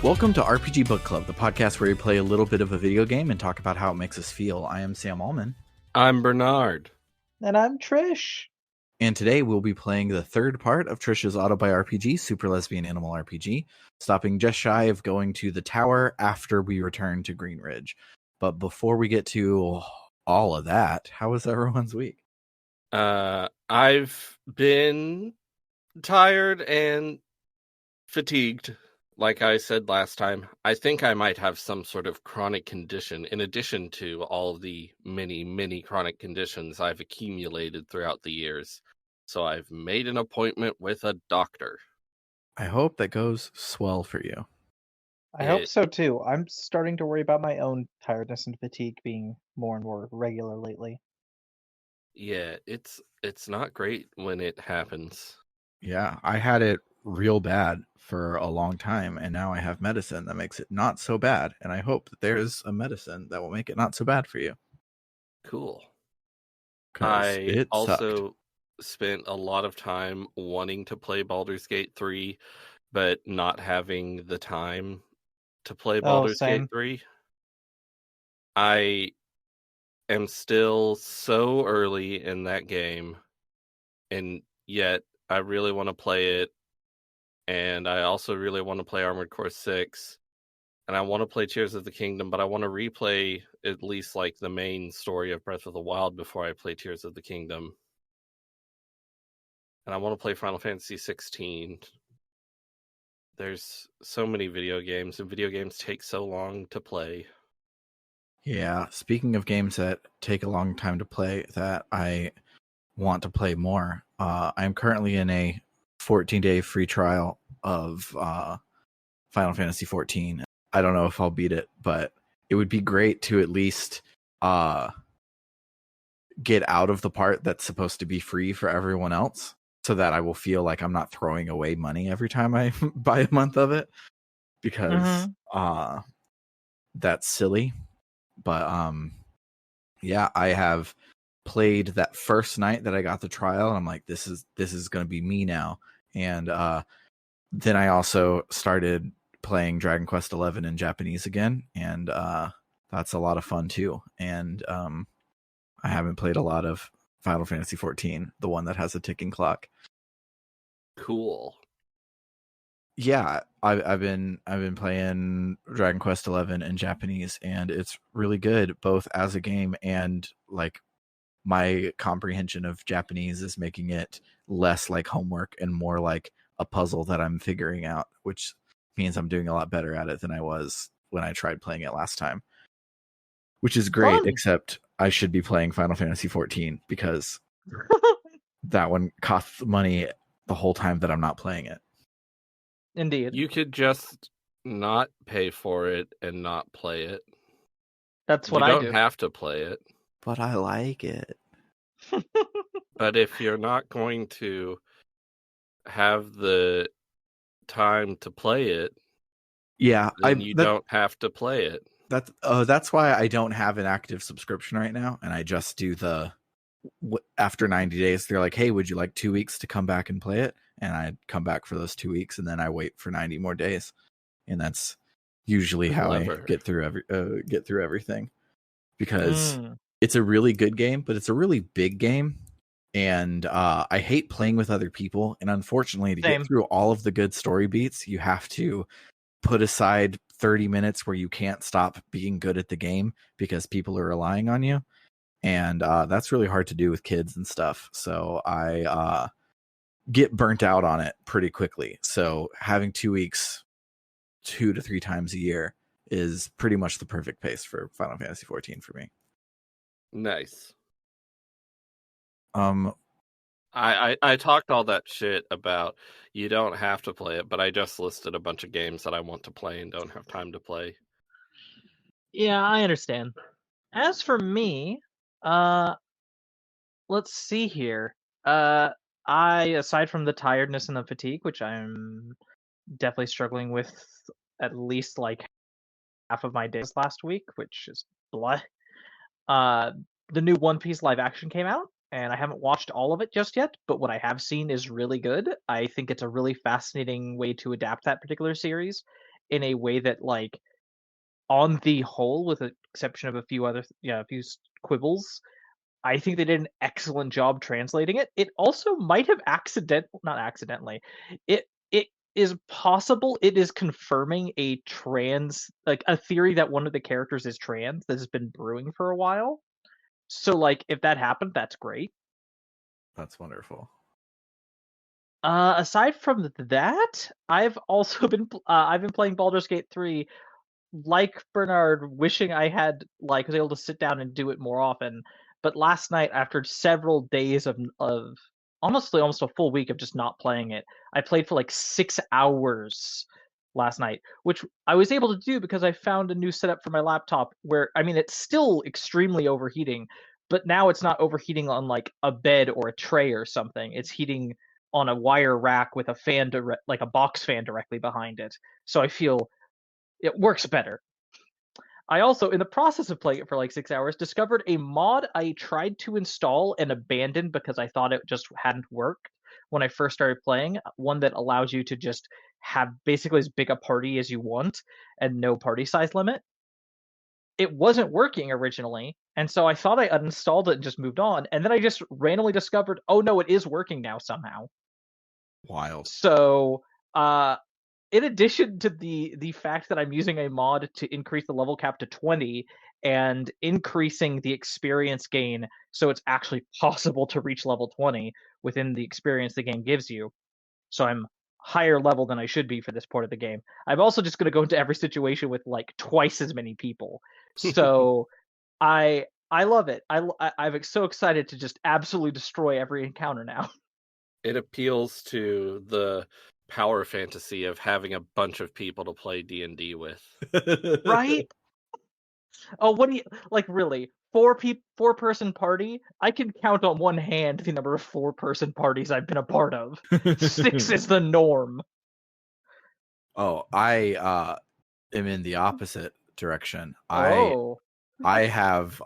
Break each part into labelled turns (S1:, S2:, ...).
S1: Welcome to RPG Book Club, the podcast where we play a little bit of a video game and talk about how it makes us feel. I am Sam Allman.
S2: I'm Bernard.
S3: And I'm Trish.
S1: And today we'll be playing the third part of Trish's auto-RPG, Super Lesbian Animal RPG, stopping just shy of going to the tower after we return to Glitchridge. But before we get to all of that, how was everyone's week?
S2: I've been tired and fatigued. Like I said last time, I think I might have some sort of chronic condition in addition to all of the many chronic conditions I've accumulated throughout the years. So I've made an appointment with a doctor.
S1: I hope that goes swell for you.
S3: I hope so too. I'm starting to worry about my own tiredness and fatigue being more and more regular lately.
S2: Yeah, it's not great when it happens.
S1: Yeah, I had it real bad for a long time, and now I have medicine that makes it not so bad, and I hope that there's a medicine that will make it not so bad for you.
S2: Cool.
S1: 'Cause
S2: I
S1: it
S2: also spent a lot of time wanting to play Baldur's Gate 3, but not having the time to play Baldur's
S3: same.
S2: Gate 3. I am still so early in that game, and yet I really want to play it. And I also really want to play Armored Core 6. And I want to play Tears of the Kingdom, but I want to replay at least like the main story of Breath of the Wild before I play Tears of the Kingdom. And I want to play Final Fantasy 16. There's so many video games, and video games take so long to play.
S1: Yeah, speaking of games that take a long time to play that I want to play more, I'm currently in a 14-day free trial of Final Fantasy 14. I don't know if I'll beat it, but it would be great to at least get out of the part that's supposed to be free for everyone else, so that I will feel like I'm not throwing away money every time I buy a month of it, because that's silly. But yeah, I have played that first night that I got the trial, and I'm like, this is going to be me now. And then I also started playing Dragon Quest XI in Japanese again, and that's a lot of fun too. And I haven't played a lot of Final Fantasy 14, the one that has a ticking clock.
S2: Cool.
S1: Yeah, I've been playing Dragon Quest XI in Japanese, and it's really good, both as a game and like my comprehension of Japanese is making it less like homework and more like a puzzle that I'm figuring out, which means I'm doing a lot better at it than I was when I tried playing it last time. Which is great,
S3: Fun.
S1: except I should be playing Final Fantasy 14 because that one costs money the whole time that I'm not playing it.
S3: Indeed.
S2: You could just not pay for it and not play it.
S3: That's what
S2: you
S3: I
S2: don't
S3: do.
S2: have to play it.
S1: But I like it.
S2: But if you're not going to have the time to play it,
S1: yeah,
S2: then you don't have to play it.
S1: That's why I don't have an active subscription right now, and I just do the after 90 days. They're like, "Hey, would you like 2 weeks to come back and play it?" And I come back for those 2 weeks, and then I wait for 90 more days, and that's usually how I get through everything. Because it's a really good game, but it's a really big game, and I hate playing with other people. And unfortunately, to get through all of the good story beats, you have to put aside 30 minutes where you can't stop being good at the game because people are relying on you, and that's really hard to do with kids and stuff. So I get burnt out on it pretty quickly. So having 2 weeks 2 to 3 times a year is pretty much the perfect pace for Final Fantasy 14 for me.
S2: Nice.
S1: I
S2: talked all that shit about you don't have to play it, but I just listed a bunch of games that I want to play and don't have time to play.
S3: Yeah, I understand. As for me, let's see here. Aside from the tiredness and the fatigue, which I'm definitely struggling with at least like half of my days last week, which is blood. The new One Piece live action came out, and I haven't watched all of it just yet, but what I have seen is really good. I think it's a really fascinating way to adapt that particular series, in a way that, like, on the whole, with the exception of a few quibbles, I think they did an excellent job translating it. It also might have not accidentally. It is possible it is confirming a theory that one of the characters is trans that has been brewing for a while. So, like, if that happened, that's great.
S1: That's wonderful.
S3: Aside from that, I've also been playing Baldur's Gate 3, like Bernard, wishing I had was able to sit down and do it more often. But last night, after several days of honestly almost a full week of just not playing it, I played for like 6 hours last night, which I was able to do because I found a new setup for my laptop where, I mean, it's still extremely overheating, but now it's not overheating on like a bed or a tray or something. It's heating on a wire rack with a fan, like a box fan directly behind it. So I feel it works better. I also, in the process of playing it for like 6 hours, discovered a mod I tried to install and abandoned because I thought it just hadn't worked when I first started playing. One that allows you to just have basically as big a party as you want and no party size limit. It wasn't working originally, and so I thought I uninstalled it and just moved on. And then I just randomly discovered, oh no, it is working now somehow.
S1: Wild.
S3: So, in addition to the fact that I'm using a mod to increase the level cap to 20 and increasing the experience gain so it's actually possible to reach level 20 within the experience the game gives you, so I'm higher level than I should be for this part of the game, I'm also just going to go into every situation with like twice as many people. So I love it. I'm so excited to just absolutely destroy every encounter now.
S2: It appeals to the power fantasy of having a bunch of people to play D&D with.
S3: Right? Oh, what do you like? Really, 4-person party? I can count on one hand the number of 4-person parties I've been a part of. 6 is the norm.
S1: Oh, I am in the opposite direction.
S3: Oh,
S1: I have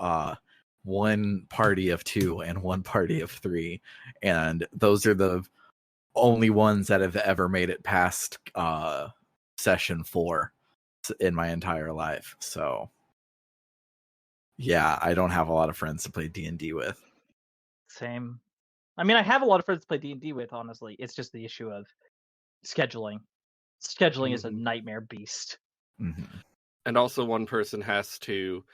S1: one party of 2 and one party of 3, and those are the only ones that have ever made it past session 4 in my entire life. So yeah, I don't have a lot of friends to play D&D with.
S3: same. I mean, I have a lot of friends to play D&D with, honestly. It's just the issue of scheduling. Scheduling is a nightmare beast.
S1: Mm-hmm.
S2: And also one person has to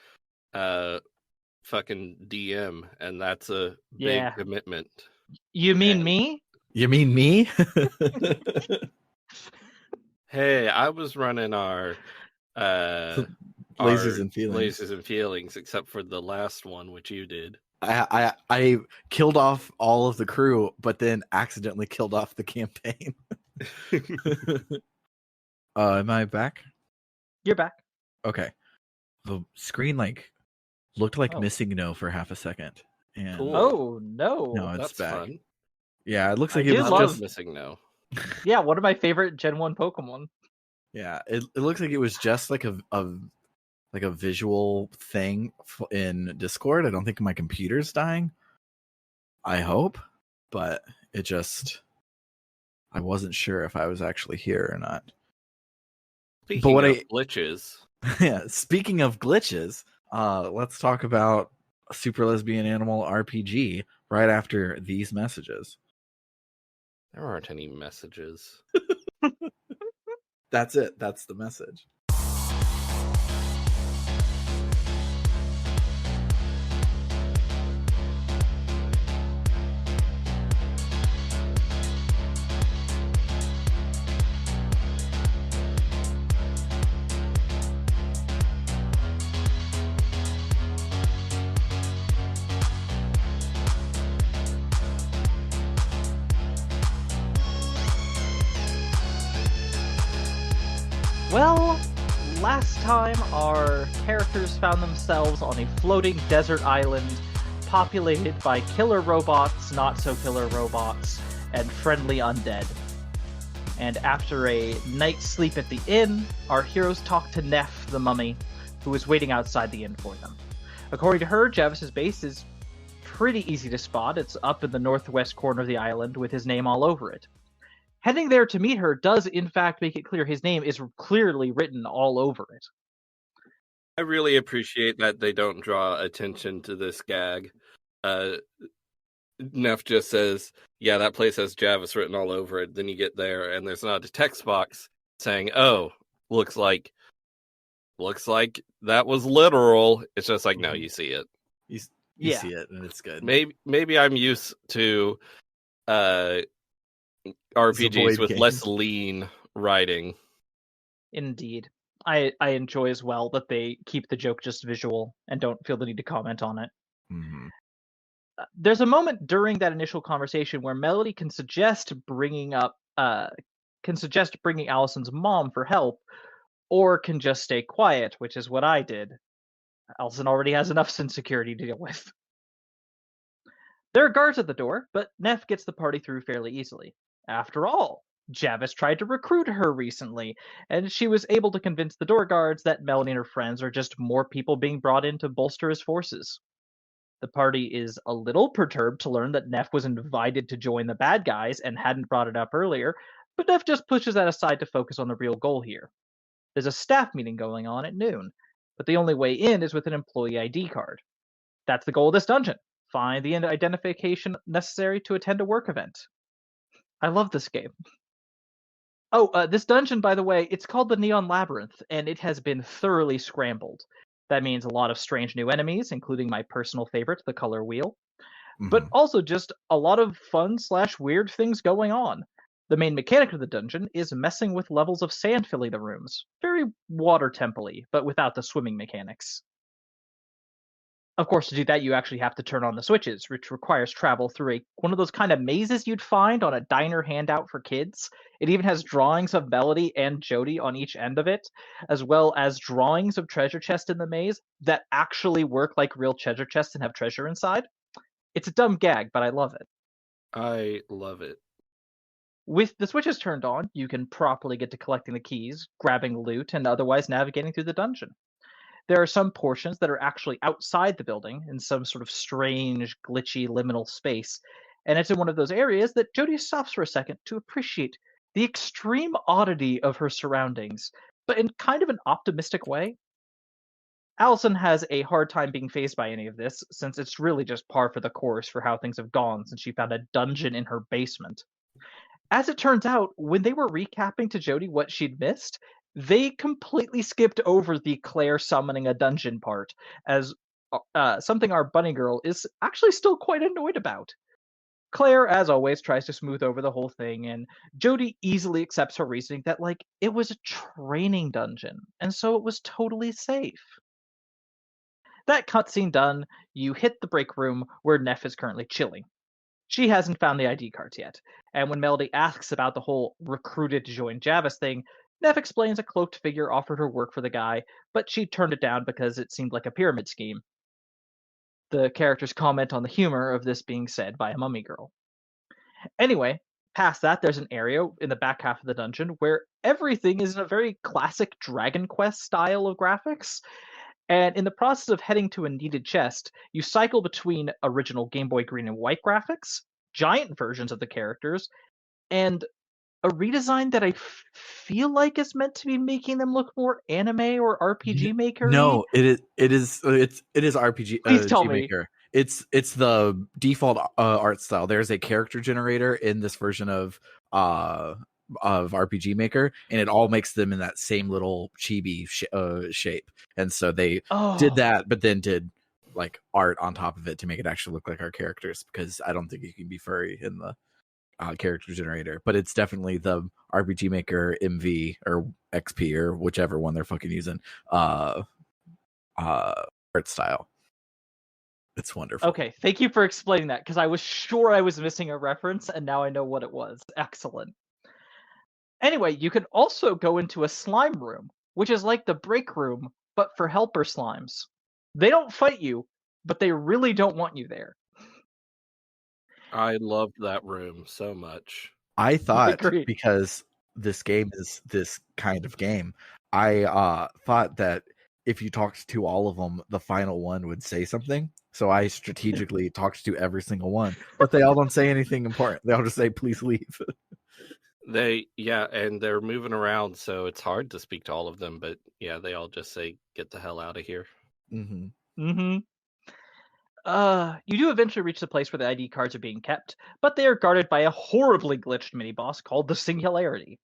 S2: fucking DM, and that's a big commitment.
S3: You mean me?
S1: You mean me?
S2: Hey, I was running our
S1: Lasers and feelings.
S2: Lasers and feelings, except for the last one, which you did.
S1: I killed off all of the crew, but then accidentally killed off the campaign. Am I back?
S3: You're back.
S1: Okay. The screen looked like missing no for half a second. And
S2: Cool.
S3: Oh no.
S1: No, it's
S2: That's
S1: back.
S2: fun.
S1: Yeah, it looks like
S3: I
S1: it was
S3: love
S1: just
S2: missing no.
S3: Yeah, one of my favorite Gen 1 Pokemon.
S1: Yeah, it looks like it was just like a visual thing in Discord. I don't think my computer's dying. I hope, but I wasn't sure if I was actually here or not.
S2: Speaking of glitches.
S1: Yeah, speaking of glitches, let's talk about Super Lesbian Animal RPG right after these messages.
S2: There aren't any messages.
S1: That's it. That's the message.
S3: Well, last time our characters found themselves on a floating desert island populated by killer robots, not so killer robots, and friendly undead. And after a night's sleep at the inn, our heroes talk to Neff, the mummy, who is waiting outside the inn for them. According to her, Javis's base is pretty easy to spot. It's up in the northwest corner of the island with his name all over it. Heading there to meet her does, in fact, make it clear his name is clearly written all over it.
S2: I really appreciate that they don't draw attention to this gag. Neff just says, yeah, that place has Javis written all over it. Then you get there, and there's not a text box saying, oh, looks like that was literal. It's just like, no, you see it.
S1: You
S3: Yeah.
S1: see it, and it's good.
S2: Maybe I'm used to RPGs with
S1: game.
S2: less lean writing.
S3: Indeed. I enjoy as well that they keep the joke just visual and don't feel the need to comment on it.
S1: Mhm.
S3: There's a moment during that initial conversation where Melody can suggest bringing Allison's mom for help, or can just stay quiet, which is what I did. Allison already has enough insecurity to deal with. There are guards at the door, but Neff gets the party through fairly easily. After all, Javis tried to recruit her recently, and she was able to convince the door guards that Melanie and her friends are just more people being brought in to bolster his forces. The party is a little perturbed to learn that Neff was invited to join the bad guys and hadn't brought it up earlier, but Neff just pushes that aside to focus on the real goal here. There's a staff meeting going on at noon, but the only way in is with an employee ID card. That's the goal of this dungeon. Find the identification necessary to attend a work event. I love this game. Oh, this dungeon, by the way, it's called the Neon Labyrinth, and it has been thoroughly scrambled. That means a lot of strange new enemies, including my personal favorite, the color wheel, but also just a lot of fun/weird things going on. The main mechanic of the dungeon is messing with levels of sand filling the rooms. Very water temple-y, but without the swimming mechanics. Of course, to do that, you actually have to turn on the switches, which requires travel through one of those kind of mazes you'd find on a diner handout for kids. It even has drawings of Melody and Jody on each end of it, as well as drawings of treasure chests in the maze that actually work like real treasure chests and have treasure inside. It's a dumb gag, but I love it.
S2: I love it.
S3: With the switches turned on, you can properly get to collecting the keys, grabbing loot, and otherwise navigating through the dungeon. There are some portions that are actually outside the building in some sort of strange, glitchy, liminal space, and it's in one of those areas that Jodie stops for a second to appreciate the extreme oddity of her surroundings, but in kind of an optimistic way. Allison has a hard time being fazed by any of this, since it's really just par for the course for how things have gone since she found a dungeon in her basement. As it turns out, when they were recapping to Jodie what she'd missed, they completely skipped over the Claire summoning a dungeon part, as something our bunny girl is actually still quite annoyed about. Claire, as always, tries to smooth over the whole thing, and Jodie easily accepts her reasoning that, it was a training dungeon, and so it was totally safe. That cutscene done, you hit the break room where Neff is currently chilling. She hasn't found the ID cards yet, and when Melody asks about the whole recruited to join Javis thing, Neff explains a cloaked figure offered her work for the guy, but she turned it down because it seemed like a pyramid scheme. The characters comment on the humor of this being said by a mummy girl. Anyway, past that, there's an area in the back half of the dungeon where everything is in a very classic Dragon Quest style of graphics. And in the process of heading to a needed chest, you cycle between original Game Boy Green and White graphics, giant versions of the characters, and a redesign that I feel like is meant to be making them look more anime or RPG Maker.
S1: No, it is RPG.
S3: Please tell me.
S1: Maker. It's the default art style. There's a character generator in this version of RPG Maker, and it all makes them in that same little chibi shape. And so they did that, but then did art on top of it to make it actually look like our characters, because I don't think you can be furry in the character generator. But it's definitely the RPG Maker MV or XP or whichever one they're fucking using art style. It's wonderful.
S3: Okay, thank you for explaining that, because I was sure I was missing a reference, and now I know what it was. Excellent. Anyway, you can also go into a slime room, which is like the break room, but for helper slimes. They don't fight you, but they really don't want you there.
S2: I loved that room so much.
S1: I thought, because this game is this kind of game, I thought that if you talked to all of them, the final one would say something. So I strategically talked to every single one, but they all don't say anything important. They all just say, please leave.
S2: And they're moving around, so it's hard to speak to all of them. But yeah, they all just say, "Get the hell out of here."
S1: Mm-hmm.
S3: Mm-hmm. You do eventually reach the place where the ID cards are being kept, but they are guarded by a horribly glitched mini-boss called the Singularity.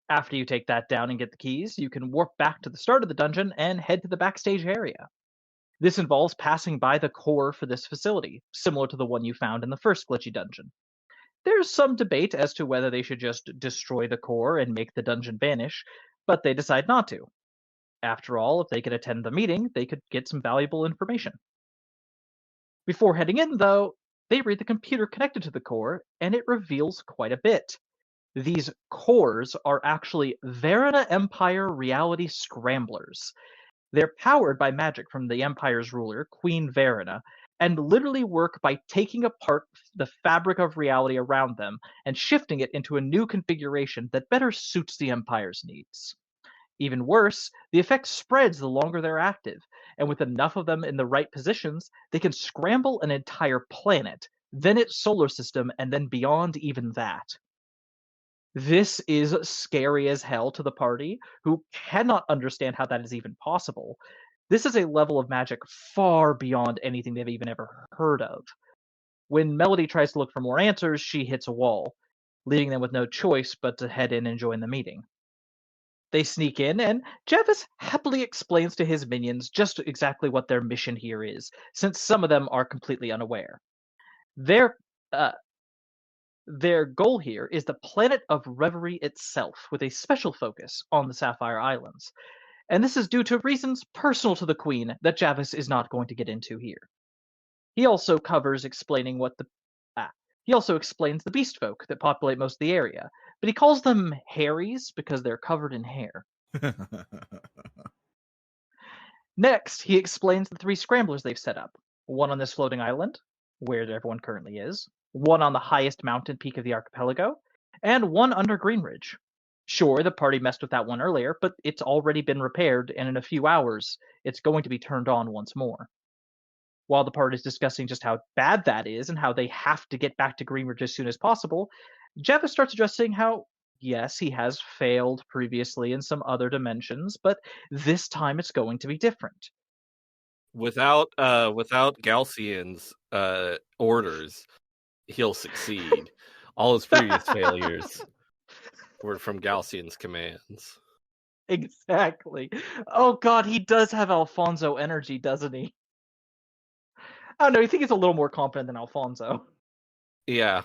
S3: After you take that down and get the keys, you can warp back to the start of the dungeon and head to the backstage area. This involves passing by the core for this facility, similar to the one you found in the first glitchy dungeon. There's some debate as to whether they should just destroy the core and make the dungeon vanish, but they decide not to. After all, if they could attend the meeting, they could get some valuable information. Before heading in, though, they read the computer connected to the core, and it reveals quite a bit. These cores are actually Verona Empire reality scramblers. They're powered by magic from the Empire's ruler, Queen Verona, and literally work by taking apart the fabric of reality around them and shifting it into a new configuration that better suits the Empire's needs. Even worse, the effect spreads the longer they're active, and with enough of them in the right positions, they can scramble an entire planet, then its solar system, and then beyond even that. This is scary as hell to the party, who cannot understand how that is even possible. This is a level of magic far beyond anything they've even ever heard of. When Melody tries to look for more answers, she hits a wall, leaving them with no choice but to head in and join the meeting. They sneak in, and Javis happily explains to his minions just exactly what their mission here is, since some of them are completely unaware. Their uh, Their goal here is the planet of Reverie itself, with a special focus on the Sapphire Islands. And this is due to reasons personal to the Queen that Javis is not going to get into here. He also he also explains the beast folk that populate most of the area, but he calls them Harries because they're covered in hair. Next, he explains the 3 scramblers they've set up. One on this floating island, where everyone currently is, one on the highest mountain peak of the archipelago, and one under Greenridge. Sure, the party messed with that one earlier, but it's already been repaired, and in a few hours, it's going to be turned on once more. While the party is discussing just how bad that is and how they have to get back to Greenridge as soon as possible, Jeva starts addressing how, yes, he has failed previously in some other dimensions, but this time it's going to be different.
S2: Without Galcian's orders, he'll succeed. All his previous failures were from Galcian's commands.
S3: Exactly. Oh god, he does have Alfonso energy, doesn't he? I don't know, I think he's a little more competent than Alfonso.
S2: Yeah.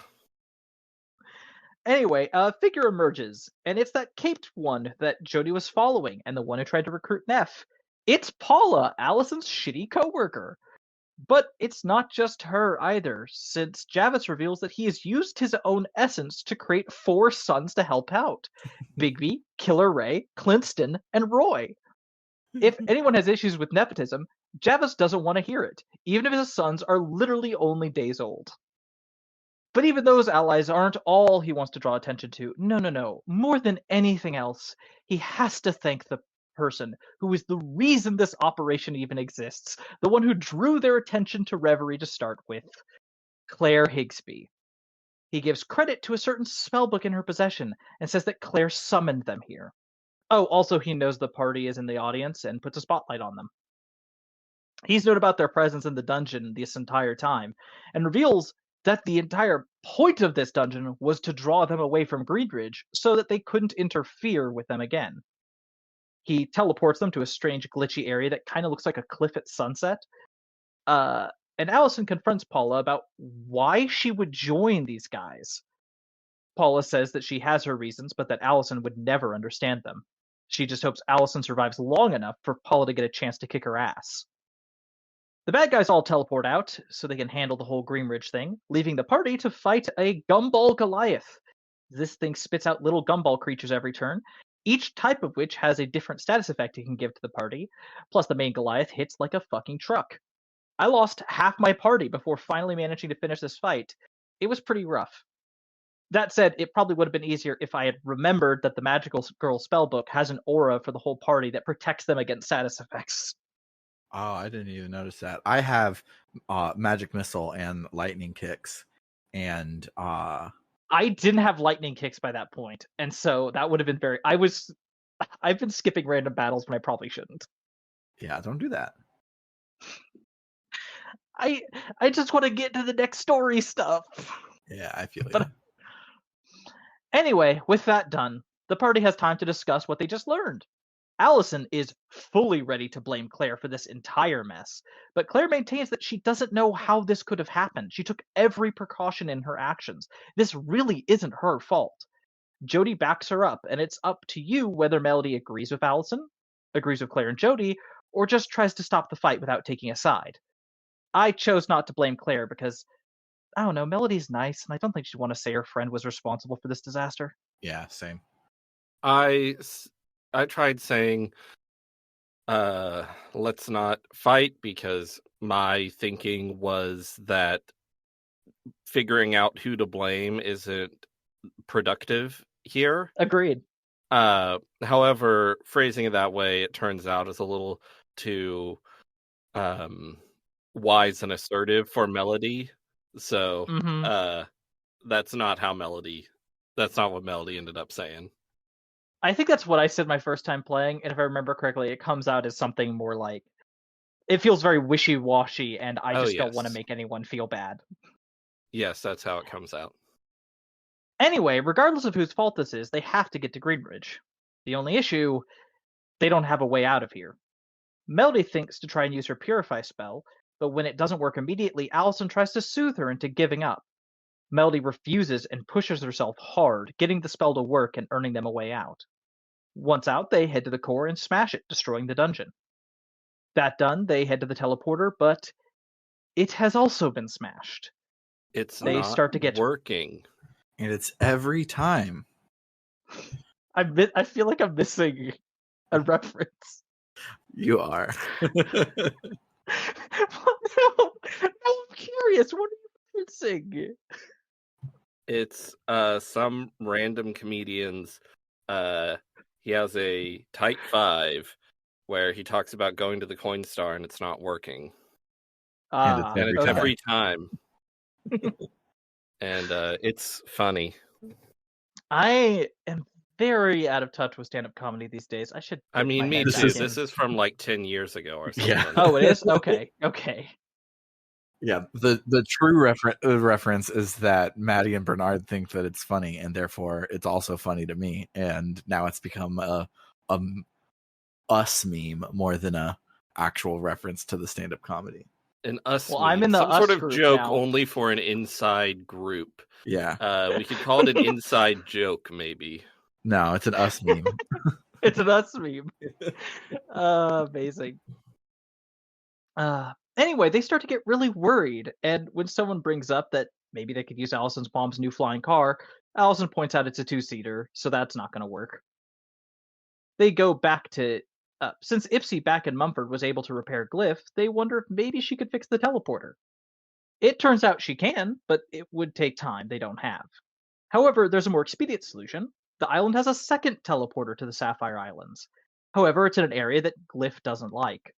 S3: Anyway, a figure emerges, and it's that caped one that Jody was following, and the one who tried to recruit Neff. It's Paula, Allison's shitty coworker. But it's not just her either, since Javis reveals that he has used his own essence to create 4 sons to help out. Bigby, Killer Ray, Clinston, and Roy. If anyone has issues with nepotism, Javis doesn't want to hear it, even if his sons are literally only days old. But even those allies aren't all he wants to draw attention to. No. More than anything else, he has to thank the person who is the reason this operation even exists, the one who drew their attention to Reverie to start with, Claire Higsby. He gives credit to a certain spellbook in her possession and says that Claire summoned them here. Oh, also he knows the party is in the audience and puts a spotlight on them. He's known about their presence in the dungeon this entire time, and reveals that the entire point of this dungeon was to draw them away from Greenridge so that they couldn't interfere with them again. He teleports them to a strange glitchy area that kind of looks like a cliff at sunset. And Allison confronts Paula about why she would join these guys. Paula says that she has her reasons, but that Allison would never understand them. She just hopes Allison survives long enough for Paula to get a chance to kick her ass. The bad guys all teleport out so they can handle the whole Greenridge thing, leaving the party to fight a Gumball Goliath. This thing spits out little gumball creatures every turn, each type of which has a different status effect it can give to the party, plus the main Goliath hits like a fucking truck. I lost half my party before finally managing to finish this fight. It was pretty rough. That said, it probably would have been easier if I had remembered that the Magical Girl spellbook has an aura for the whole party that protects them against status effects.
S1: Oh, I didn't even notice that. I have magic missile and lightning kicks, and
S3: I didn't have lightning kicks by that point, and so that would have been very. I've been skipping random battles when I probably shouldn't.
S1: Yeah, don't do that.
S3: I just want to get to the next story stuff.
S1: Yeah, I feel
S3: But anyway, with that done, the party has time to discuss what they just learned. Allison is fully ready to blame Claire for this entire mess, but Claire maintains that she doesn't know how this could have happened. She took every precaution in her actions. This really isn't her fault. Jody backs her up, and it's up to you whether Melody agrees with Allison, agrees with Claire and Jody, or just tries to stop the fight without taking a side. I chose not to blame Claire because, I don't know, Melody's nice, and I don't think she'd want to say her friend was responsible for this disaster.
S1: Yeah, same.
S2: I tried saying, let's not fight, because my thinking was that figuring out who to blame isn't productive here.
S3: Agreed.
S2: However, phrasing it that way, it turns out, is a little too wise and assertive for Melody. So that's not what Melody ended up saying.
S3: I think that's what I said my first time playing, and if I remember correctly, it comes out as something more like, it feels very wishy-washy, and I just don't want to make anyone feel bad.
S2: Yes, that's how it comes out.
S3: Anyway, regardless of whose fault this is, they have to get to Glitchridge. The only issue, they don't have a way out of here. Melody thinks to try and use her Purify spell, but when it doesn't work immediately, Allison tries to soothe her into giving up. Melody refuses and pushes herself hard, getting the spell to work and earning them a way out. Once out, they head to the core and smash it, destroying the dungeon. That done, they head to the teleporter, but it has also been smashed.
S2: They not start to get working.
S1: And it's every time.
S3: I feel like I'm missing a reference.
S1: You are.
S3: No, I'm curious. What are you referencing?
S2: It's some random comedian's. He has a Type 5 where he talks about going to the Coin Star and it's not working.
S1: And it's
S2: every time. And it's funny.
S3: I am very out of touch with stand-up comedy these days. I should.
S2: I mean, me too. This is from like 10 years ago or something.
S1: Yeah.
S3: Oh, it is? Okay.
S1: Yeah, the true reference is that Maddie and Bernard think that it's funny, and therefore it's also funny to me. And now it's become a us meme more than a actual reference to the stand-up comedy.
S2: An us meme.
S3: I'm in the
S2: some
S3: us
S2: sort of
S3: group
S2: joke
S3: now.
S2: Only for an inside group.
S1: Yeah.
S2: We could call it an inside joke, maybe.
S1: No, it's an us meme.
S3: It's an us meme. Amazing. Anyway, they start to get really worried, and when someone brings up that maybe they could use Allison's mom's new flying car, Allison points out it's a two-seater, so that's not going to work. They go back to... since Ipsy back in Mumford was able to repair Glyph, they wonder if maybe she could fix the teleporter. It turns out she can, but it would take time they don't have. However, there's a more expedient solution. The island has a second teleporter to the Sapphire Islands. However, it's in an area that Glyph doesn't like.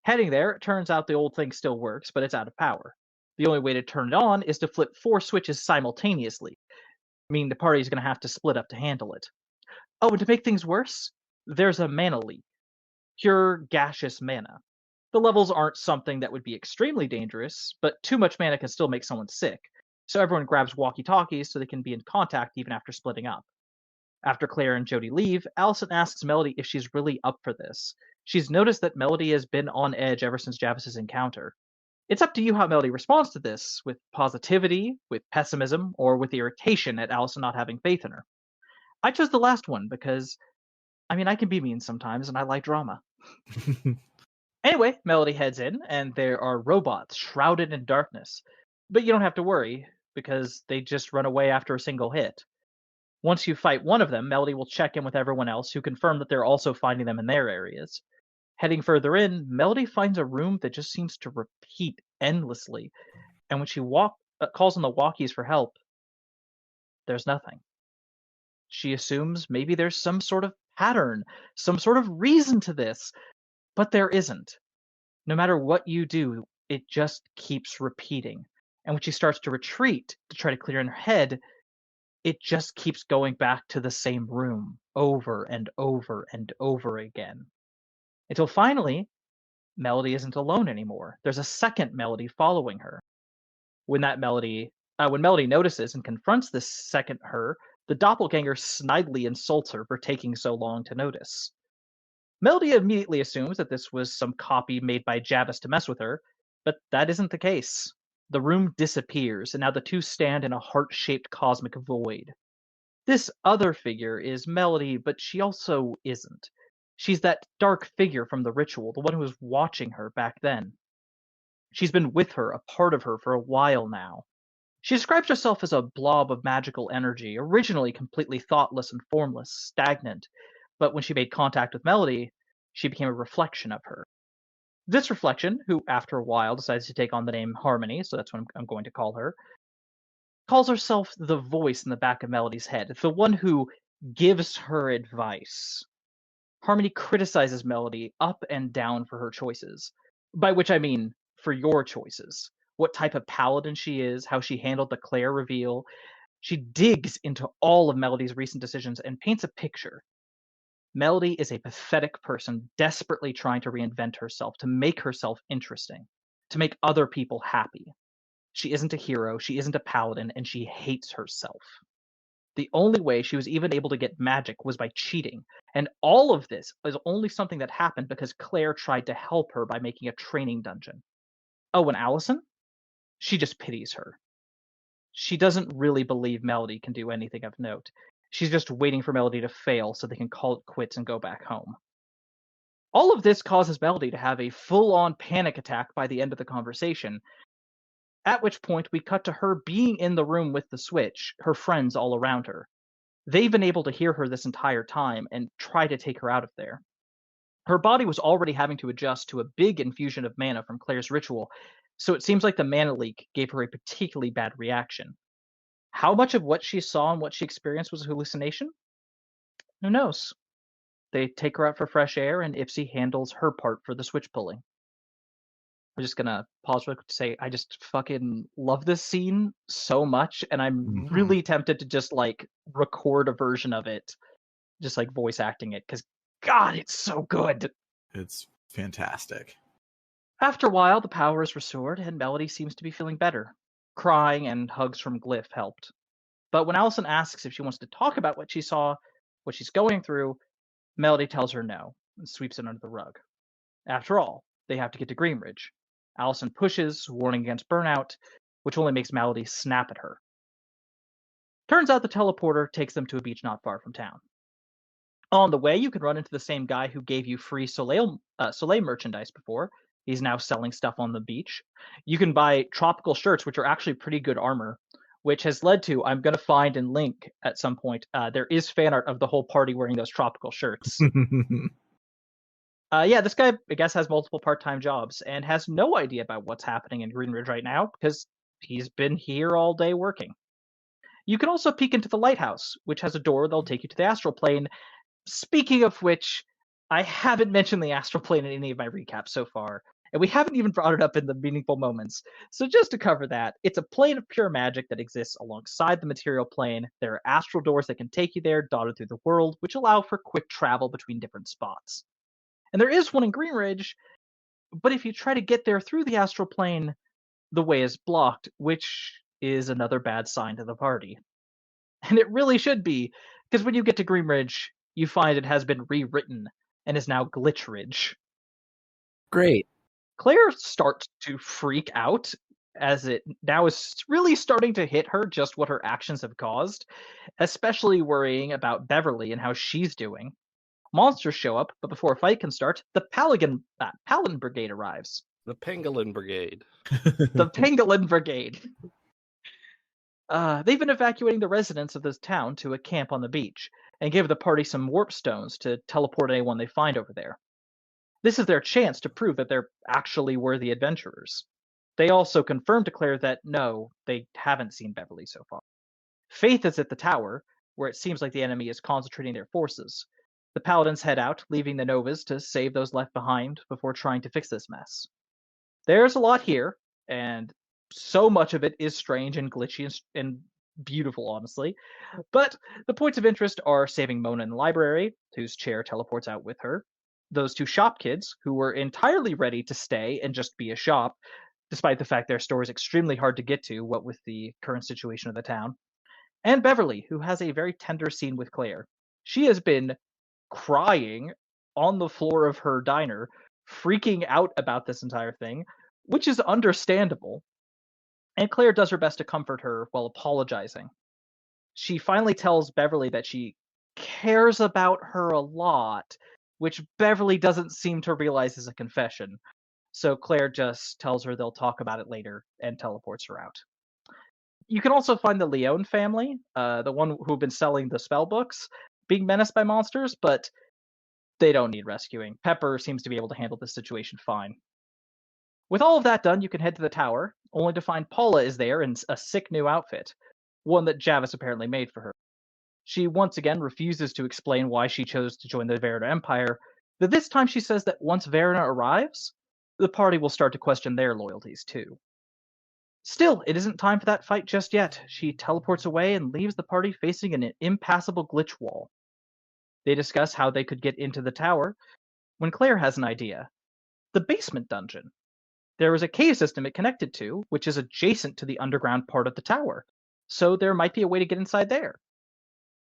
S3: Heading there, it turns out the old thing still works, but it's out of power. The only way to turn it on is to flip 4 switches simultaneously, meaning the party is going to have to split up to handle it. Oh, and to make things worse, there's a mana leak. Pure gaseous mana. The levels aren't something that would be extremely dangerous, but too much mana can still make someone sick, so everyone grabs walkie-talkies so they can be in contact even after splitting up. After Claire and Jody leave, Allison asks Melody if she's really up for this. She's noticed that Melody has been on edge ever since Javis's encounter. It's up to you how Melody responds to this, with positivity, with pessimism, or with irritation at Allison not having faith in her. I chose the last one because, I can be mean sometimes, and I like drama. Anyway, Melody heads in, and there are robots shrouded in darkness. But you don't have to worry, because they just run away after a single hit. Once you fight one of them, Melody will check in with everyone else, who confirm that they're also finding them in their areas. Heading further in, Melody finds a room that just seems to repeat endlessly, and when she calls on the walkies for help, there's nothing. She assumes maybe there's some sort of pattern, some sort of reason to this, but there isn't. No matter what you do, it just keeps repeating. And when she starts to retreat to try to clear in her head, it just keeps going back to the same room over and over and over again. Until finally, Melody isn't alone anymore. There's a second Melody following her. When Melody notices and confronts this second her, the doppelganger snidely insults her for taking so long to notice. Melody immediately assumes that this was some copy made by Javis to mess with her, but that isn't the case. The room disappears, and now the two stand in a heart-shaped cosmic void. This other figure is Melody, but she also isn't. She's that dark figure from the ritual, the one who was watching her back then. She's been with her, a part of her, for a while now. She describes herself as a blob of magical energy, originally completely thoughtless and formless, stagnant, but when she made contact with Melody, she became a reflection of her. This reflection, who after a while decides to take on the name Harmony, so that's what I'm going to call her, calls herself the voice in the back of Melody's head, the one who gives her advice. Harmony criticizes Melody up and down for her choices, by which I mean for your choices. What type of paladin she is, how she handled the Claire reveal. She digs into all of Melody's recent decisions and paints a picture. Melody is a pathetic person desperately trying to reinvent herself, to make herself interesting, to make other people happy. She isn't a hero, she isn't a paladin, and she hates herself. The only way she was even able to get magic was by cheating, and all of this is only something that happened because Claire tried to help her by making a training dungeon. Oh, and Allison? She just pities her. She doesn't really believe Melody can do anything of note. She's just waiting for Melody to fail so they can call it quits and go back home. All of this causes Melody to have a full-on panic attack by the end of the conversation, at which point we cut to her being in the room with the switch, her friends all around her. They've been able to hear her this entire time and try to take her out of there. Her body was already having to adjust to a big infusion of mana from Claire's ritual, so it seems like the mana leak gave her a particularly bad reaction. How much of what she saw and what she experienced was a hallucination? Who knows? They take her out for fresh air, and Ipsy handles her part for the switch pulling. I'm just gonna pause real quick to say I just fucking love this scene so much, and I'm really tempted to just like record a version of it, just like voice acting it, because God, it's so good.
S1: It's fantastic.
S3: After a while, the power is restored, and Melody seems to be feeling better. Crying and hugs from Glyph helped. But when Allison asks if she wants to talk about what she saw, what she's going through, Melody tells her no and sweeps it under the rug. After all, they have to get to Greenridge. Allison pushes, warning against burnout, which only makes Melody snap at her. Turns out the teleporter takes them to a beach not far from town. On the way, you can run into the same guy who gave you free Soleil merchandise before. He's now selling stuff on the beach. You can buy tropical shirts, which are actually pretty good armor, which has led to, I'm going to find and link at some point, there is fan art of the whole party wearing those tropical shirts. Yeah, this guy, I guess, has multiple part-time jobs and has no idea about what's happening in Greenridge right now because he's been here all day working. You can also peek into the lighthouse, which has a door that'll take you to the astral plane. Speaking of which, I haven't mentioned the astral plane in any of my recaps so far, and we haven't even brought it up in the meaningful moments. So just to cover that, it's a plane of pure magic that exists alongside the material plane. There are astral doors that can take you there, dotted through the world, which allow for quick travel between different spots. And there is one in Greenridge, but if you try to get there through the astral plane, the way is blocked, which is another bad sign to the party. And it really should be, because when you get to Greenridge, you find it has been rewritten and is now Glitchridge.
S1: Great.
S3: Claire starts to freak out as it now is really starting to hit her just what her actions have caused, especially worrying about Beverly and how she's doing. Monsters show up, but before a fight can start, the Paladin Brigade arrives.
S2: The Pangolin Brigade.
S3: The Pangolin Brigade. They've been evacuating the residents of this town to a camp on the beach and give the party some warp stones to teleport anyone they find over there. This is their chance to prove that they're actually worthy adventurers. They also confirm to Claire that no, they haven't seen Beverly so far. Faith is at the tower, where it seems like the enemy is concentrating their forces. The Paladins head out, leaving the Novas to save those left behind before trying to fix this mess. There's a lot here, and so much of it is strange and glitchy and beautiful, honestly. But the points of interest are saving Mona in the library, whose chair teleports out with her, those two shop kids, who were entirely ready to stay and just be a shop, despite the fact their store is extremely hard to get to, what with the current situation of the town, and Beverly, who has a very tender scene with Claire. She has been crying on the floor of her diner, freaking out about this entire thing, which is understandable. And Claire does her best to comfort her while apologizing. She finally tells Beverly that she cares about her a lot, which Beverly doesn't seem to realize is a confession. So Claire just tells her they'll talk about it later and teleports her out. You can also find the Leone family, the one who've been selling the spell books, being menaced by monsters, but they don't need rescuing. Pepper seems to be able to handle this situation fine. With all of that done, you can head to the tower, only to find Paula is there in a sick new outfit, one that Javis apparently made for her. She once again refuses to explain why she chose to join the Verona Empire, but this time she says that once Verona arrives, the party will start to question their loyalties too. Still, it isn't time for that fight just yet. She teleports away and leaves the party facing an impassable glitch wall. They discuss how they could get into the tower when Claire has an idea. The basement dungeon. There is a cave system it connected to, which is adjacent to the underground part of the tower, so there might be a way to get inside there.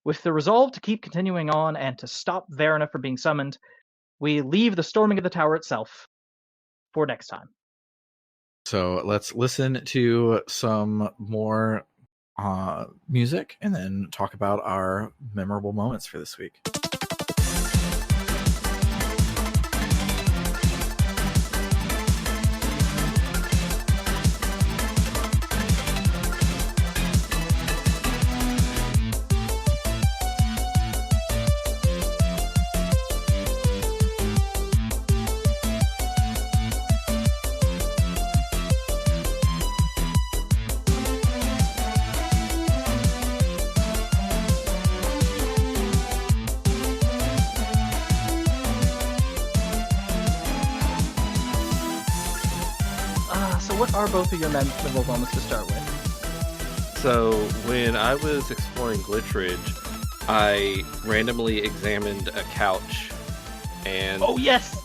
S3: With the resolve to keep continuing on and to stop Verona from being summoned, we leave the storming of the tower itself for next time.
S1: So let's listen to some more music and then talk about our memorable moments for this week. What are both of your memorable moments to start with?
S2: So when I was exploring Glitchridge, I randomly examined a couch, and
S3: oh yes,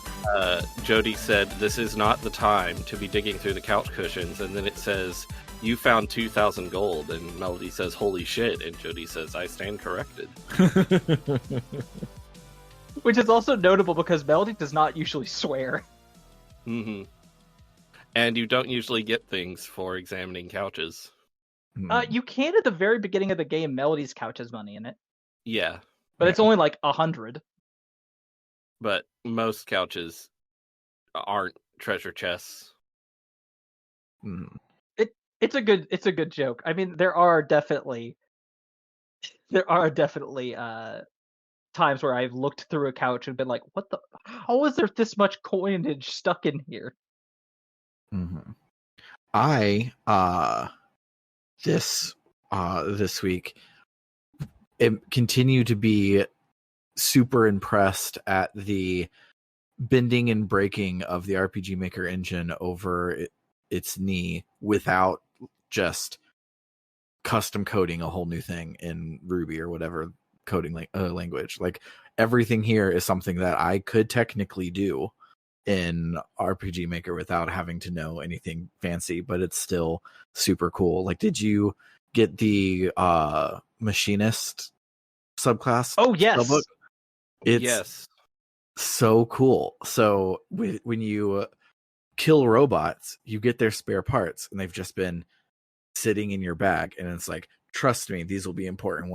S2: Jody said, "This is not the time to be digging through the couch cushions." And then it says, "You found 2,000 gold," and Melody says, "Holy shit!" And Jody says, "I stand corrected."
S3: Which is also notable because Melody does not usually swear.
S2: Mm-hmm. And you don't usually get things for examining couches.
S3: You can at the very beginning of the game. Melody's couch has money in it.
S2: Yeah.
S3: But it's only like 100.
S2: But most couches aren't treasure chests.
S3: It's a good joke. I mean, there are definitely times where I've looked through a couch and been like, "What the? How is there this much coinage stuck in here?"
S1: Mm-hmm. I this week continue to be super impressed at the bending and breaking of the RPG Maker engine over its knee without just custom coding a whole new thing in Ruby or whatever coding language. Like everything here is something that I could technically do in RPG Maker without having to know anything fancy, but it's still super cool. Like, did you get the machinist subclass?
S3: Oh yes,
S1: spellbook? It's
S2: yes,
S1: so cool. So when you kill robots, you get their spare parts, and they've just been sitting in your bag, and it's like, trust me, these will be important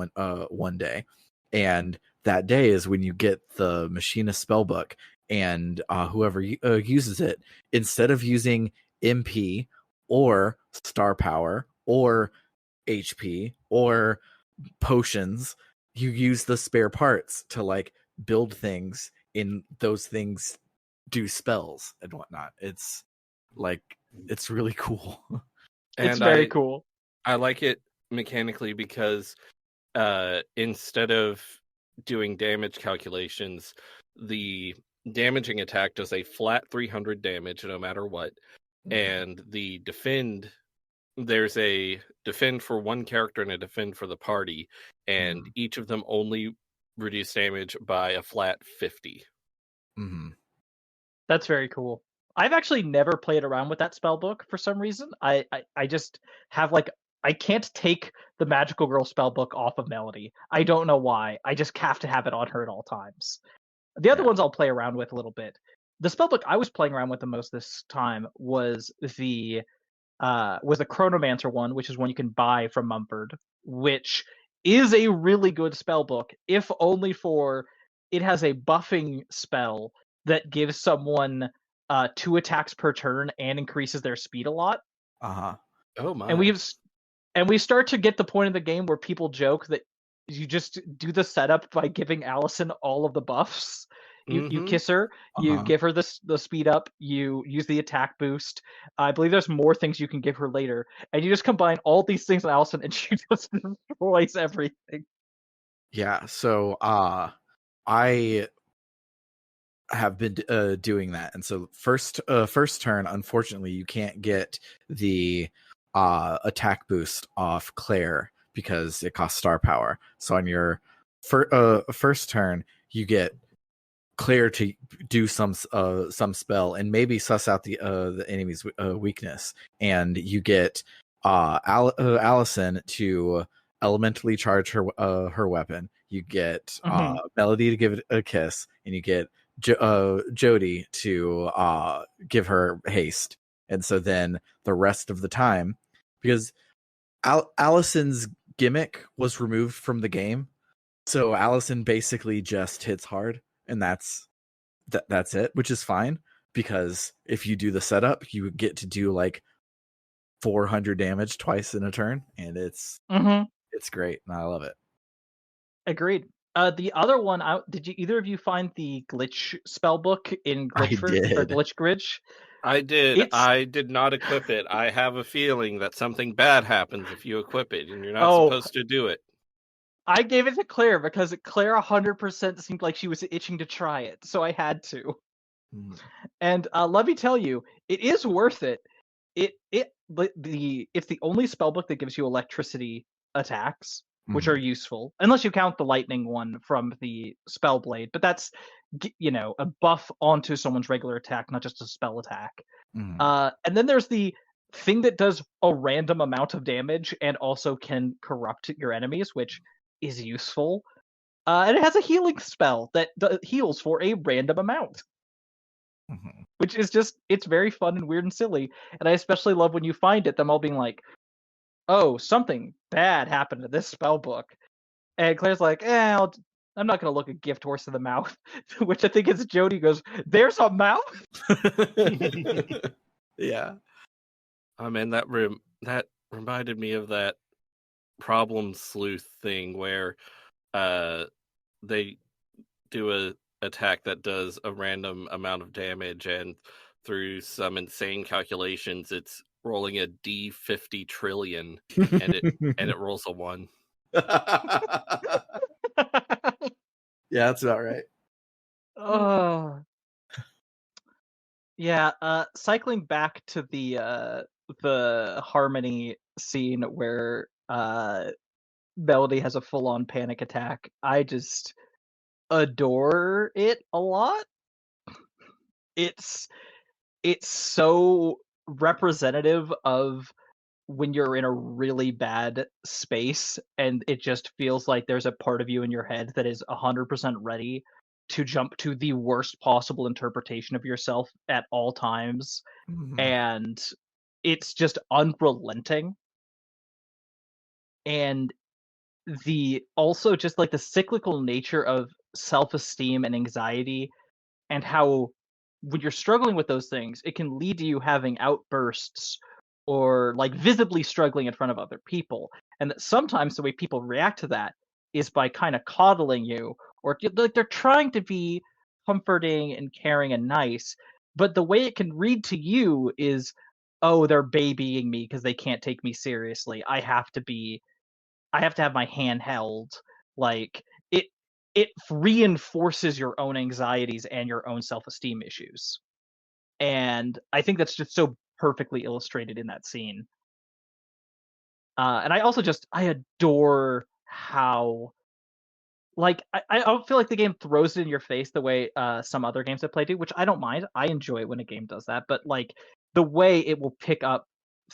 S1: one day. And that day is when you get the machinist spellbook, and whoever uses it, instead of using MP or star power or HP or potions, you use the spare parts to like build things, in those things do spells and whatnot. It's like, it's really cool.
S3: It's very cool.
S2: I like it mechanically because instead of doing damage calculations, the damaging attack does a flat 300 damage no matter what, and the defend there's a defend for one character and a defend for the party, and
S1: Mhm.
S2: each of them only reduce damage by a flat 50.
S1: Mhm.
S3: That's very cool. I've actually never played around with that spell book for some reason. I just have like I can't take the Magical Girl spell book off of Melody. I don't know why. I just have to have it on her at all times. The other
S1: Yeah.
S3: ones I'll play around with a little bit. The spell book I was playing around with the most this time was the Chronomancer one, which is one you can buy from Mumford, which is a really good spell book, if only for it has a buffing spell that gives someone 2 attacks per turn and increases their speed a lot.
S1: Uh-huh.
S2: Oh
S3: And
S2: my.
S3: we start to get the point in the game where people joke that you just do the setup by giving Allison all of the buffs. You
S2: Mm-hmm.
S3: kiss her, you
S1: Uh-huh.
S3: give her the speed up, you use the attack boost. I believe there's more things you can give her later, and you just combine all these things on Allison, and she just destroys everything.
S1: Yeah, so I have been doing that, and so first turn, unfortunately, you can't get the attack boost off Claire because it costs star power. So on your first turn, you get Claire to do some spell and maybe suss out the enemy's weakness, and you get Allison to elementally charge her weapon. You get
S3: Mhm.
S1: Melody to give it a kiss, and you get Jody to give her haste. And so then the rest of the time, because Allison's gimmick was removed from the game, so Allison basically just hits hard, and that's it, which is fine, because if you do the setup, you get to do like 400 damage twice in a turn, and it's
S3: Mhm.
S1: great, and I love it.
S3: Agreed. The other one, did you either of you find the glitch spell book in
S1: I
S3: Glitchridge or
S1: did.
S3: Glitchridge?
S2: I did.
S3: It's
S2: I did not equip it. I have a feeling that something bad happens if you equip it, and you're not
S3: oh,
S2: supposed to do it.
S3: I gave it to Claire because Claire 100% seemed like she was itching to try it, so I had to.
S1: Mhm.
S3: And let me tell you, it is worth it. It's the only spellbook that gives you electricity attacks, which are
S1: Mhm.
S3: useful, unless you count the lightning one from the spell blade. But that's a buff onto someone's regular attack, not just a spell attack.
S1: Mhm.
S3: And then there's the thing that does a random amount of damage and also can corrupt your enemies, which is useful. And it has a healing spell that heals for a random amount,
S1: Mhm.
S3: which is it's very fun and weird and silly. And I especially love when you find it, them all being like, oh, something bad happened to this spell book. And Claire's like, I'm not going to look a gift horse in the mouth, which I think is Jody goes, there's a mouth?
S1: Yeah.
S2: I mean, that reminded me of that problem sleuth thing where they do a attack that does a random amount of damage, and through some insane calculations, it's rolling a D50 trillion, and it rolls a 1.
S1: Yeah, that's about right.
S3: Oh. Yeah, cycling back to the Harmony scene where Melody has a full-on panic attack. I just adore it a lot. It's it's so representative of when you're in a really bad space and it just feels like there's a part of you in your head that is 100% ready to jump to the worst possible interpretation of yourself at all times,
S1: Mhm.
S3: and it's just unrelenting. And the also just like the cyclical nature of self-esteem and anxiety, and how when you're struggling with those things, it can lead to you having outbursts or like visibly struggling in front of other people. And that sometimes the way people react to that is by kind of coddling you, or like they're trying to be comforting and caring and nice, but the way it can read to you is, oh, they're babying me because they can't take me seriously. I have to have my hand held. Like it it reinforces your own anxieties and your own self-esteem issues. And I think that's just so perfectly illustrated in that scene. And I also I adore how, like, I don't feel like the game throws it in your face the way some other games I play do, which I don't mind. I enjoy it when a game does that, but like the way it will pick up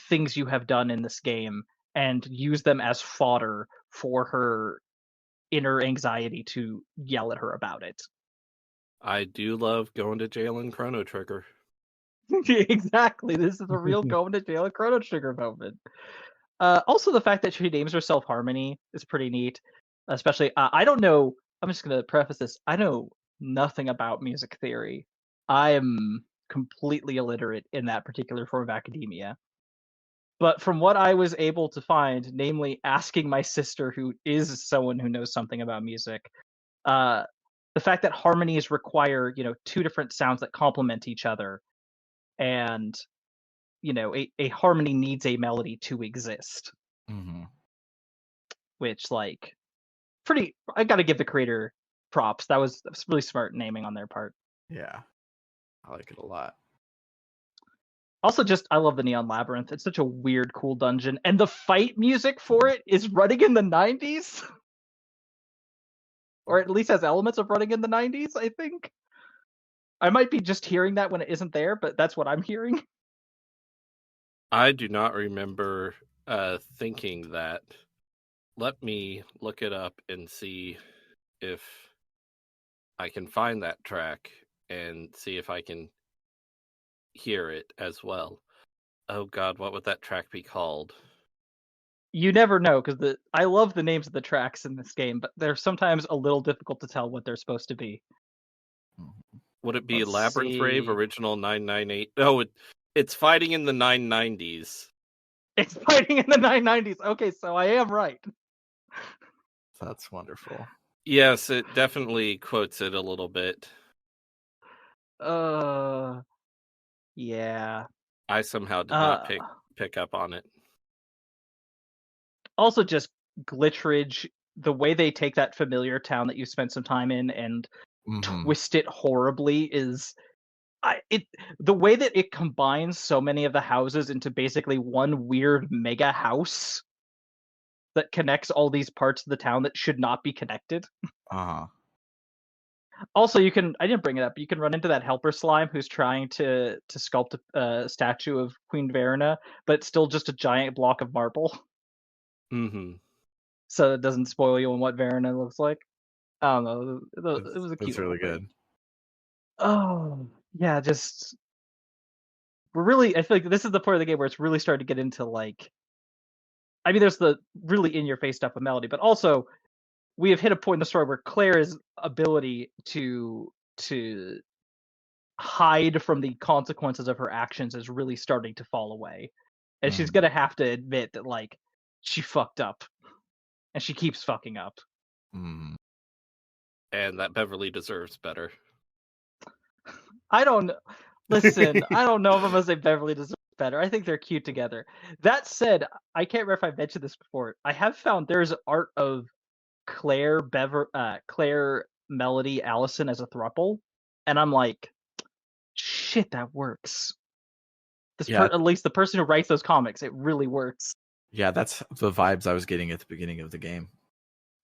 S3: things you have done in this game and use them as fodder for her inner anxiety to yell at her about it.
S2: I do love going to jail in Chrono Trigger.
S3: Exactly. This is a real going to jail and Chrono Trigger moment. Also, the fact that she names herself Harmony is pretty neat. Especially, I don't know. I'm just gonna preface this. I know nothing about music theory. I am completely illiterate in that particular form of academia. But from what I was able to find, namely asking my sister, who is someone who knows something about music, uh, the fact that harmonies require, two different sounds that complement each other, and a harmony needs a melody to exist.
S1: Mm-hmm.
S3: Which, like, I gotta give the creator props. That was really smart naming on their part.
S1: Yeah, I like it a lot.
S3: Also, I love the Neon Labyrinth. It's such a weird, cool dungeon, and the fight music for it is running in the 90s, or at least has elements of running in the 90s. I think I might be just hearing that when it isn't there, but that's what I'm hearing.
S2: I do not remember thinking that. Let me look it up and see if I can find that track and see if I can hear it as well. Oh God, what would that track be called?
S3: You never know, because I love the names of the tracks in this game, but they're sometimes a little difficult to tell what they're supposed to be.
S2: Would it be
S3: Let's
S2: Labyrinth Rave
S3: see.
S2: Original 998? No, it's Fighting in the 990s.
S3: It's fighting in the 990s. Okay, so I am right.
S1: That's wonderful.
S2: Yes, it definitely quotes it a little bit.
S3: Yeah.
S2: I somehow did not pick up on it.
S3: Also, just Glitchridge, the way they take that familiar town that you spent some time in and twist it horribly is the way that it combines so many of the houses into basically one weird mega house that connects all these parts of the town that should not be connected. Also, I didn't bring it up, but you can run into that helper slime who's trying to sculpt a statue of Queen Verena, but it's still just a giant block of marble.
S2: Mm-hmm.
S3: So it doesn't spoil you on what Verena looks like. I don't know. It was a cute.
S1: It's really good.
S3: Oh, yeah, I feel like this is the part of the game where it's really starting to get into, like, I mean, there's the really in-your-face stuff with Melody, but also we have hit a point in the story where Claire's ability to hide from the consequences of her actions is really starting to fall away. And she's going to have to admit that, like, she fucked up. And she keeps fucking up.
S1: Mm.
S2: And that Beverly deserves better.
S3: I don't know. Listen, I don't know if I'm going to say Beverly deserves better. I think they're cute together. That said, I can't remember if I mentioned this before. I have found there's art of Claire, Melody, Allison as a throuple. And I'm like, shit, that works. At least the person who writes those comics, it really works.
S1: Yeah, that's the vibes I was getting at the beginning of the game.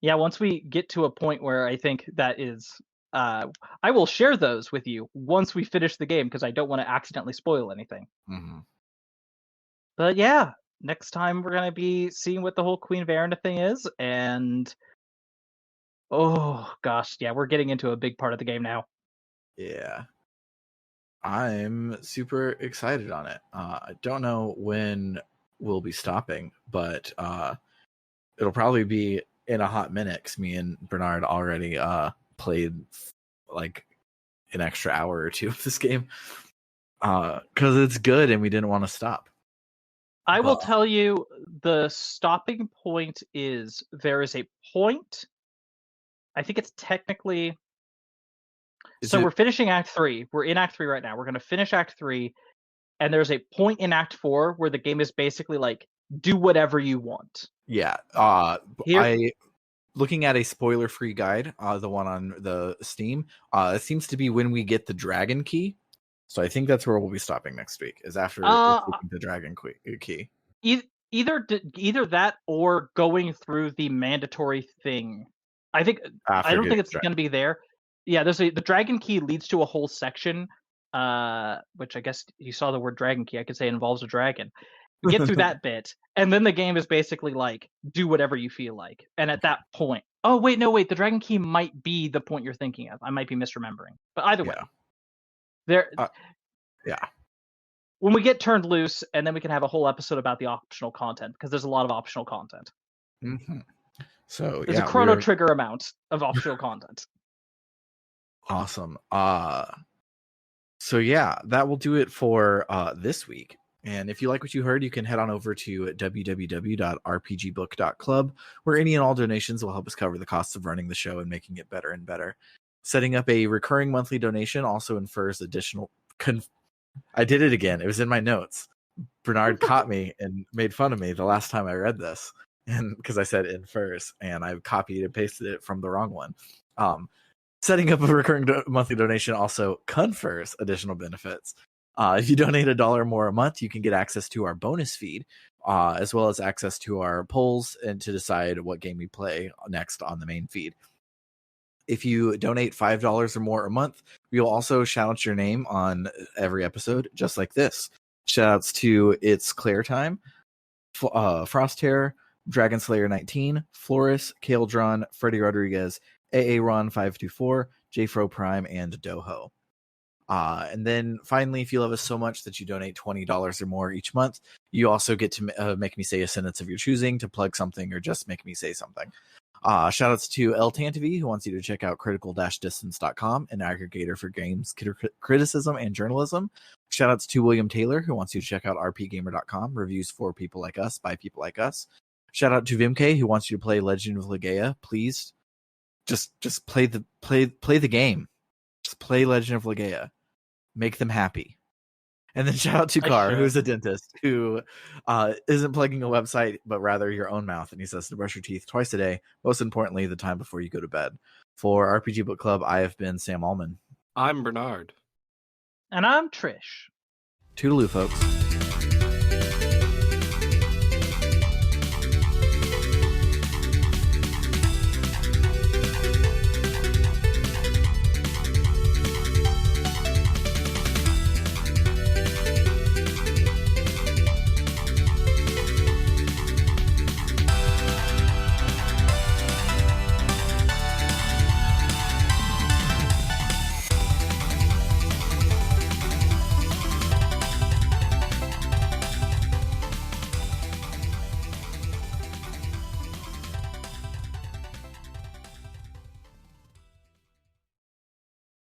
S3: Yeah, once we get to a point where I think that is, I will share those with you once we finish the game because I don't want to accidentally spoil anything.
S1: Mm-hmm.
S3: But yeah, next time we're gonna be seeing what the whole Queen Verena thing is, and oh gosh, yeah, we're getting into a big part of the game now.
S1: Yeah, I'm super excited on it. I don't know when we'll be stopping, but it'll probably be in a hot minute because me and Bernard already played like an extra hour or two of this game because it's good and we didn't want to stop.
S3: I will tell you, the stopping point is there is a point. I think it's technically. We're finishing Act 3. We're in Act 3 right now. We're going to finish Act 3, and there's a point in Act 4 where the game is basically like, do whatever you want.
S1: Yeah. Looking at a spoiler-free guide, the one on the Steam, it seems to be when we get the dragon key. So I think that's where we'll be stopping next week, is after the dragon key.
S3: either that or going through the mandatory thing. I don't think it's going to be there. Yeah, the dragon key leads to a whole section, which I guess you saw the word dragon key. I could say involves a dragon. Get through that bit, and then the game is basically like do whatever you feel like. And at that point, the dragon key might be the point you're thinking of. I might be misremembering, but either way, when we get turned loose, and then we can have a whole episode about the optional content, because there's a lot of optional content.
S1: Mm-hmm. So
S3: there's a Chrono Trigger amount of optional content.
S1: Awesome. So yeah, that will do it for this week. And if you like what you heard, you can head on over to www.rpgbook.club, where any and all donations will help us cover the costs of running the show and making it better and better. Setting up a recurring monthly donation also infers additional... I did it again. It was in my notes. Bernard caught me and made fun of me the last time I read this, and because I said infers, and I copied and pasted it from the wrong one. Setting up a recurring monthly donation also confers additional benefits. If you donate $1 or more a month, you can get access to our bonus feed, as well as access to our polls and to decide what game we play next on the main feed. If you donate $5 or more a month, we will also shout out your name on every episode, just like this. Shout outs to It's Claire Time, Frosthair, Dragon Slayer 19, Floris, Kaledron, Freddie Rodriguez, AA Ron 524, JFro Prime, and Doho. And then finally, if you love us so much that you donate $20 or more each month, you also get to make me say a sentence of your choosing, to plug something, or just make me say something. Shout outs to El Tantavi, who wants you to check out critical-distance.com, an aggregator for games criticism and journalism. Shout outs to William Taylor, who wants you to check out rpgamer.com, reviews for people like us by people like us. Shout out to Vimk, who wants you to play Legend of Legaia. Please just play the game. Just play Legend of Legaia. Make them happy. And then shout out to Carr, who's a dentist, who isn't plugging a website, but rather your own mouth. And he says to brush your teeth twice a day. Most importantly, the time before you go to bed. For RPG Book Club, I have been Sam Allman.
S2: I'm Bernard.
S3: And I'm Trish.
S1: Toodaloo, folks.